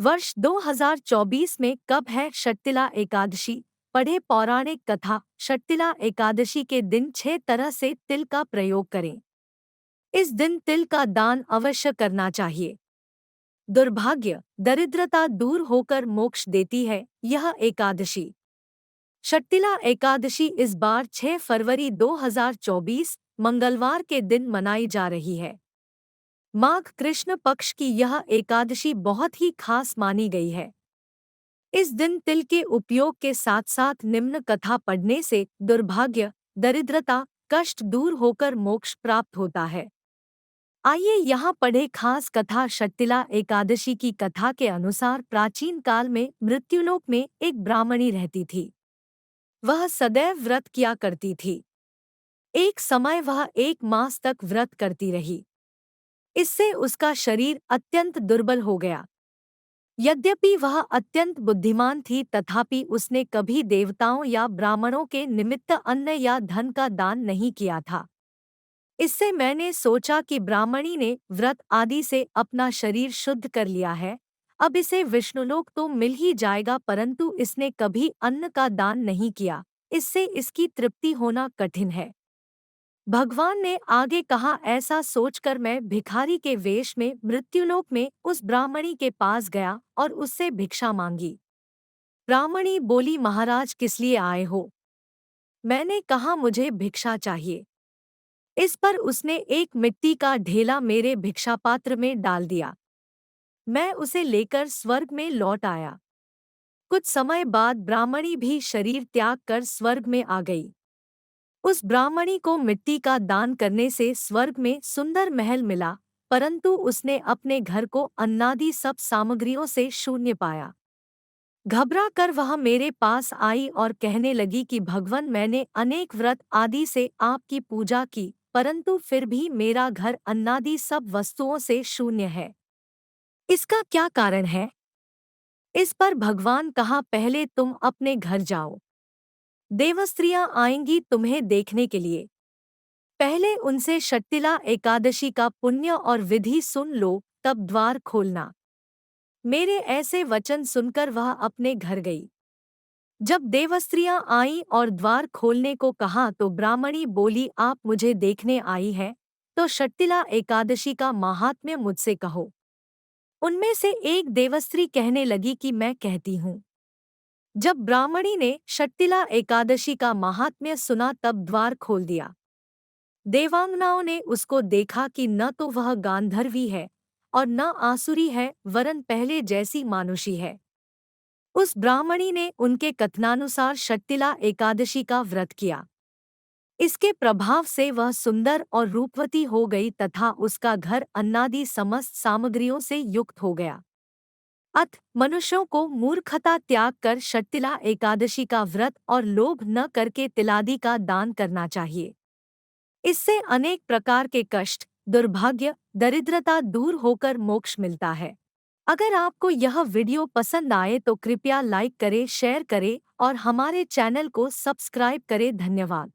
वर्ष 2024 में कब है षट्तिला एकादशी? पढ़े पौराणिक कथा। षट्तिला एकादशी के दिन 6 तरह से तिल का प्रयोग करें। इस दिन तिल का दान अवश्य करना चाहिए। दुर्भाग्य, दरिद्रता दूर होकर मोक्ष देती है यह एकादशी। षट्तिला एकादशी इस बार 6 फरवरी 2024 मंगलवार के दिन मनाई जा रही है। माघ कृष्ण पक्ष की यह एकादशी बहुत ही खास मानी गई है। इस दिन तिल के उपयोग के साथ साथ निम्न कथा पढ़ने से दुर्भाग्य, दरिद्रता, कष्ट दूर होकर मोक्ष प्राप्त होता है। आइए यहाँ पढ़े खास कथा। षट्तिला एकादशी की कथा के अनुसार प्राचीन काल में मृत्युलोक में एक ब्राह्मणी रहती थी। वह सदैव व्रत किया करती थी। एक समय वह 1 मास तक व्रत करती रही। इससे उसका शरीर अत्यंत दुर्बल हो गया। यद्यपि वह अत्यंत बुद्धिमान थी तथापि उसने कभी देवताओं या ब्राह्मणों के निमित्त अन्न या धन का दान नहीं किया था। इससे मैंने सोचा कि ब्राह्मणी ने व्रत आदि से अपना शरीर शुद्ध कर लिया है, अब इसे विष्णुलोक तो मिल ही जाएगा, परंतु इसने कभी अन्न का दान नहीं किया, इससे इसकी तृप्ति होना कठिन है। भगवान ने आगे कहा, ऐसा सोचकर मैं भिखारी के वेश में मृत्युलोक में उस ब्राह्मणी के पास गया और उससे भिक्षा मांगी। ब्राह्मणी बोली, महाराज किस लिए आए हो? मैंने कहा, मुझे भिक्षा चाहिए। इस पर उसने एक मिट्टी का ढेला मेरे भिक्षापात्र में डाल दिया। मैं उसे लेकर स्वर्ग में लौट आया। कुछ समय बाद ब्राह्मणी भी शरीर त्याग कर स्वर्ग में आ गई। उस ब्राह्मणी को मिट्टी का दान करने से स्वर्ग में सुंदर महल मिला, परंतु उसने अपने घर को अन्नादि सब सामग्रियों से शून्य पाया। घबरा कर वह मेरे पास आई और कहने लगी कि भगवान, मैंने अनेक व्रत आदि से आपकी पूजा की, परंतु फिर भी मेरा घर अन्नादि सब वस्तुओं से शून्य है। इसका क्या कारण है? इस पर भगवान कहा, पहले तुम अपने घर जाओ। देवस्त्रियां आएंगी तुम्हें देखने के लिए। पहले उनसे षट्तिला एकादशी का पुण्य और विधि सुन लो, तब द्वार खोलना। मेरे ऐसे वचन सुनकर वह अपने घर गई। जब देवस्त्रियां आईं और द्वार खोलने को कहा तो ब्राह्मणी बोली, आप मुझे देखने आई है तो षट्तिला एकादशी का माहात्म्य मुझसे कहो। उनमें से एक देवस्त्री कहने लगी कि मैं कहती हूँ। जब ब्राह्मणी ने षट्तिला एकादशी का माहात्म्य सुना तब द्वार खोल दिया। देवांगनाओं ने उसको देखा कि न तो वह गांधर्वी है और न आसुरी है, वरन पहले जैसी मानुषी है। उस ब्राह्मणी ने उनके कथनानुसार षट्तिला एकादशी का व्रत किया। इसके प्रभाव से वह सुंदर और रूपवती हो गई तथा उसका घर अन्नादि समस्त सामग्रियों से युक्त हो गया। अतः मनुष्यों को मूर्खता त्याग कर षट्तिला एकादशी का व्रत और लोभ न करके तिलादि का दान करना चाहिए। इससे अनेक प्रकार के कष्ट, दुर्भाग्य, दरिद्रता दूर होकर मोक्ष मिलता है। अगर आपको यह वीडियो पसंद आए तो कृपया लाइक करें, शेयर करें और हमारे चैनल को सब्सक्राइब करें। धन्यवाद।